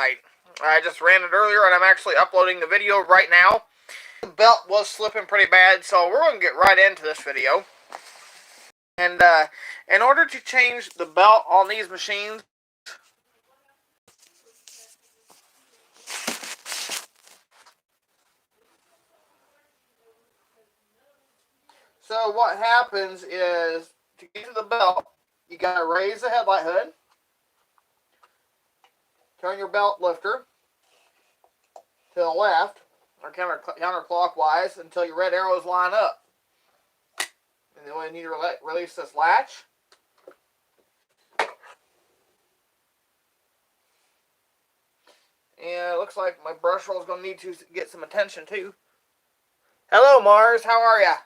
headlight. I just ran it earlier and I'm actually uploading the video right now. The belt was slipping pretty bad, so we're going to get right into this video. And in order to change the belt on these machines, so what happens is, to get to the belt, you got to raise the headlight hood, turn your belt lifter to the left, or counterclockwise, until your red arrows line up. And then we need to release this latch. And it looks like my brush roll is going to need to get some attention too. Hello Mars, how are ya?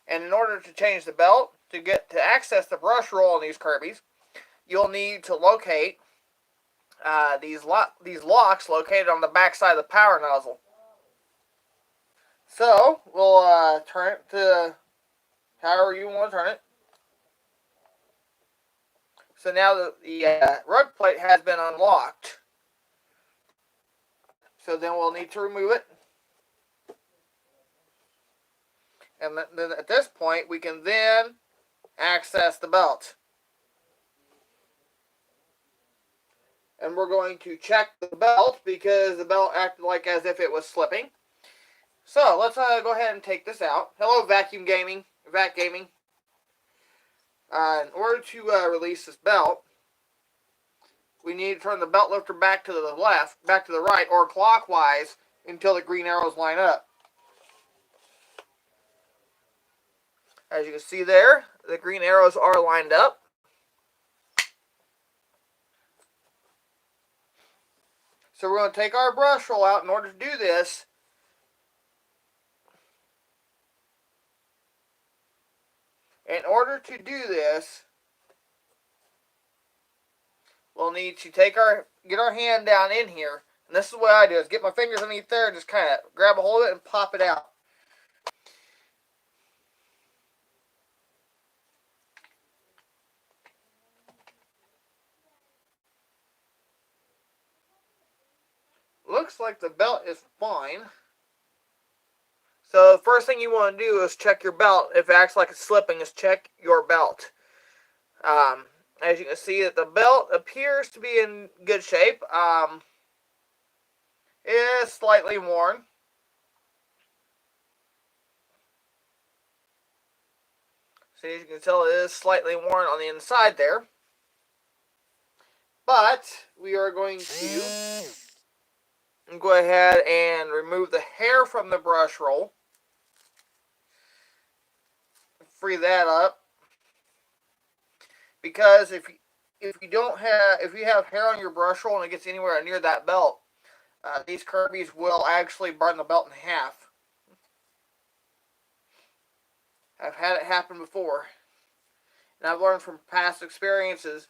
And in order to change the belt, to access the brush roll on these Kirbys, you'll need to locate these locks located on the back side of the power nozzle. So we'll turn it to however you want to turn it. So now the rug plate has been unlocked. So then we'll need to remove it. And then at this point, we can then access the belt. And we're going to check the belt because the belt acted like as if it was slipping. So let's go ahead and take this out. Hello, Vac Gaming. In order to release this belt, we need to turn the belt lifter back to the left, back to the right, or clockwise until the green arrows line up. As you can see there, the green arrows are lined up. So we're going to take our brush roll out in order to do this. In order to do this, we'll need to get our hand down in here. And this is what I do, is get my fingers underneath there and just kind of grab a hold of it and pop it out. Looks like the belt is fine. So the first thing you want to do is check your belt. If it acts like it's slipping, is check your belt. As you can see, that the belt appears to be in good shape. It is slightly worn. So as you can tell, it is slightly worn on the inside there. But we are going to go ahead and remove the hair from the brush roll. Free that up. Because if you have hair on your brush roll and it gets anywhere near that belt, these Kirbys will actually burn the belt in half. I've had it happen before. And I've learned from past experiences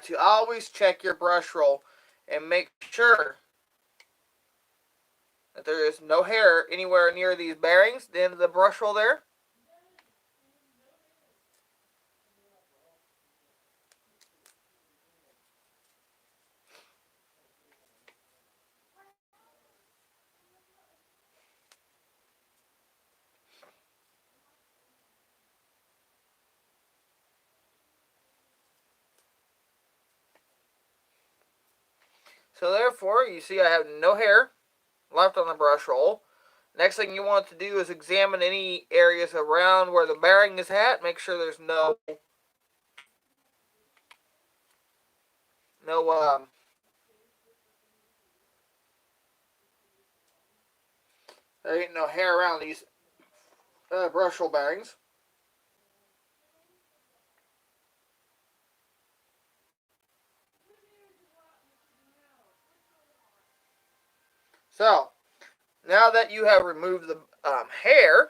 to always check your brush roll and make sure that there is no hair anywhere near these bearings, the end of the brush roll there. So therefore, you see I have no hair left on the brush roll. Next thing you want to do is examine any areas around where the bearing is at. Make sure there's there ain't no hair around these brush roll bearings. So, now that you have removed the hair,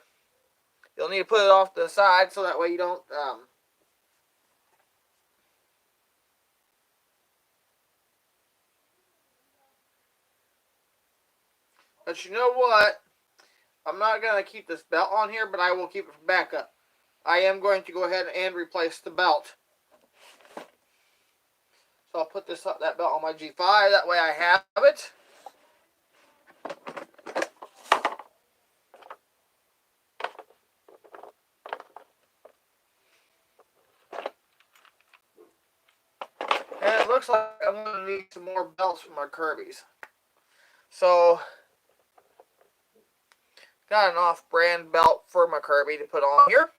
you'll need to put it off to the side so that way you don't but you know what? I'm not going to keep this belt on here, but I will keep it for backup. I am going to go ahead and replace the belt. So I'll put that belt on my G5. That way I have it. And it looks like I'm going to need some more belts for my Kirby's. So, got an off-brand belt for my Kirby to put on here.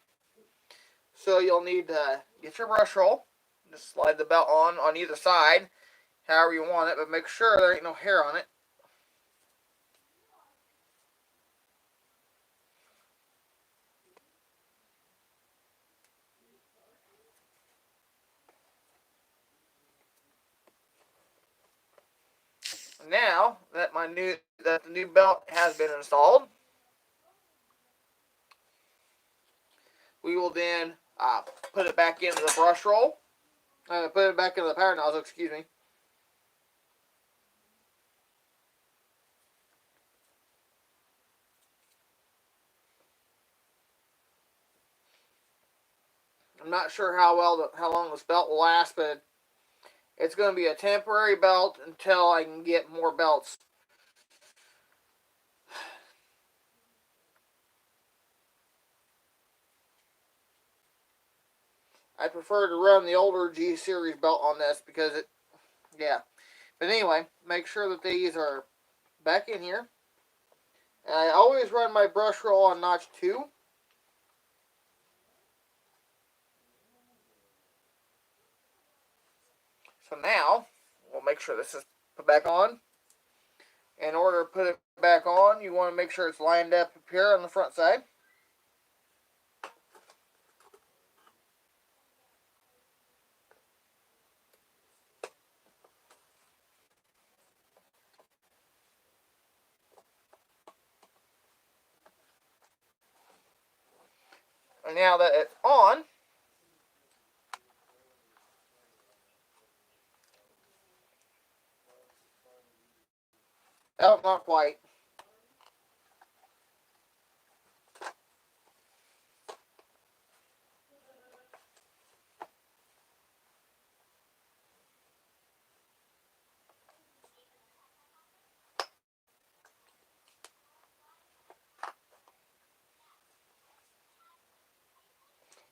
So you'll need to get your brush roll. Just slide the belt on either side, however you want it, but make sure there ain't no hair on it. Now that the new belt has been installed, we will then put it back into the brush roll. Put it back into the power nozzle, excuse me. I'm not sure how long this belt will last, but it's going to be a temporary belt until I can get more belts. I prefer to run the older G series belt on this because yeah. But anyway, make sure that these are back in here. And I always run my brush roll on notch 2. So now, we'll make sure this is put back on. In order to put it back on, you want to make sure it's lined up here on the front side. And now that it's on, oh, not quite.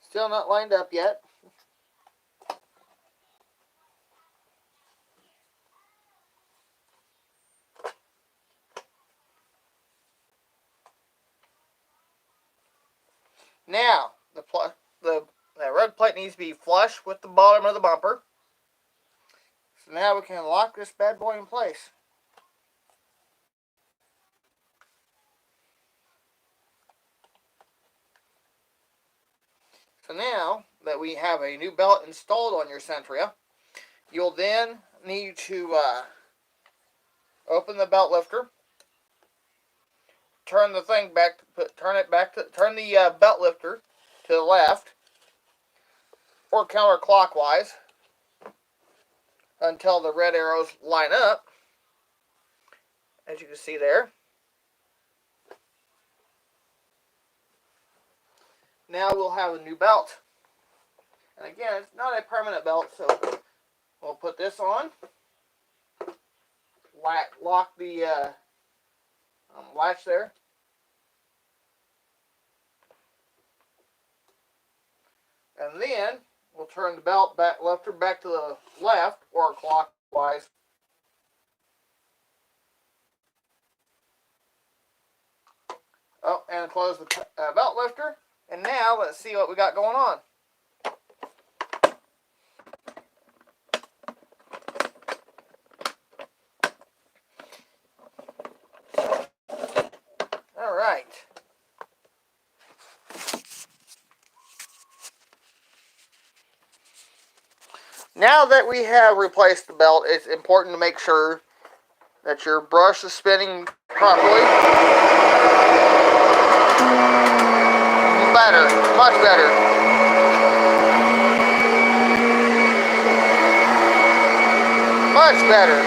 Still not lined up yet. Now, the red plate needs to be flush with the bottom of the bumper. So now we can lock this bad boy in place. So now that we have a new belt installed on your Sentria, you'll then need to open the belt lifter, turn the thing back, turn the belt lifter to the left or counterclockwise until the red arrows line up, as you can see there. Now we'll have a new belt. And again, it's not a permanent belt, so we'll put this on, lock the latch there, and then we'll turn the belt lifter back to the left or clockwise. Oh, and close the belt lifter. And now let's see what we got going on. All right. Now that we have replaced the belt, it's important to make sure that your brush is spinning properly. Better, much better. Much better.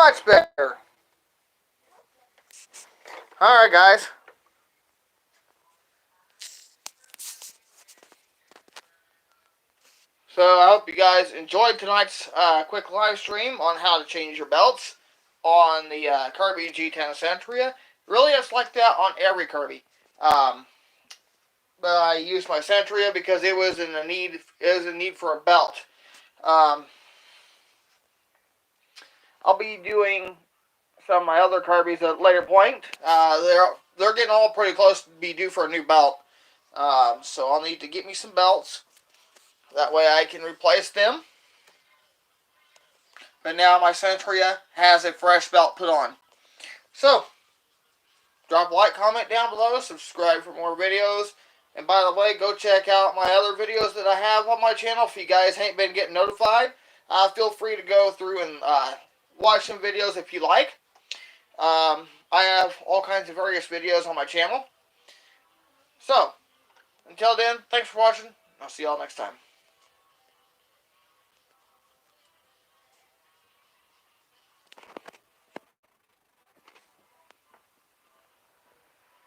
Much better. Alright, guys. So I hope you guys enjoyed tonight's quick live stream on how to change your belts on the Kirby G10 Sentria. Really, it's like that on every Kirby. But I used my Sentria because it was in need for a belt. I'll be doing some of my other Kirby's at a later point. They're getting all pretty close to be due for a new belt. So I'll need to get me some belts. That way I can replace them. But now my Sentria has a fresh belt put on. So, drop a like, comment down below, subscribe for more videos. And by the way, go check out my other videos that I have on my channel. If you guys ain't been getting notified, feel free to go through and watch some videos if you like. I have all kinds of various videos on my channel. So, until then, thanks for watching. I'll see y'all next time.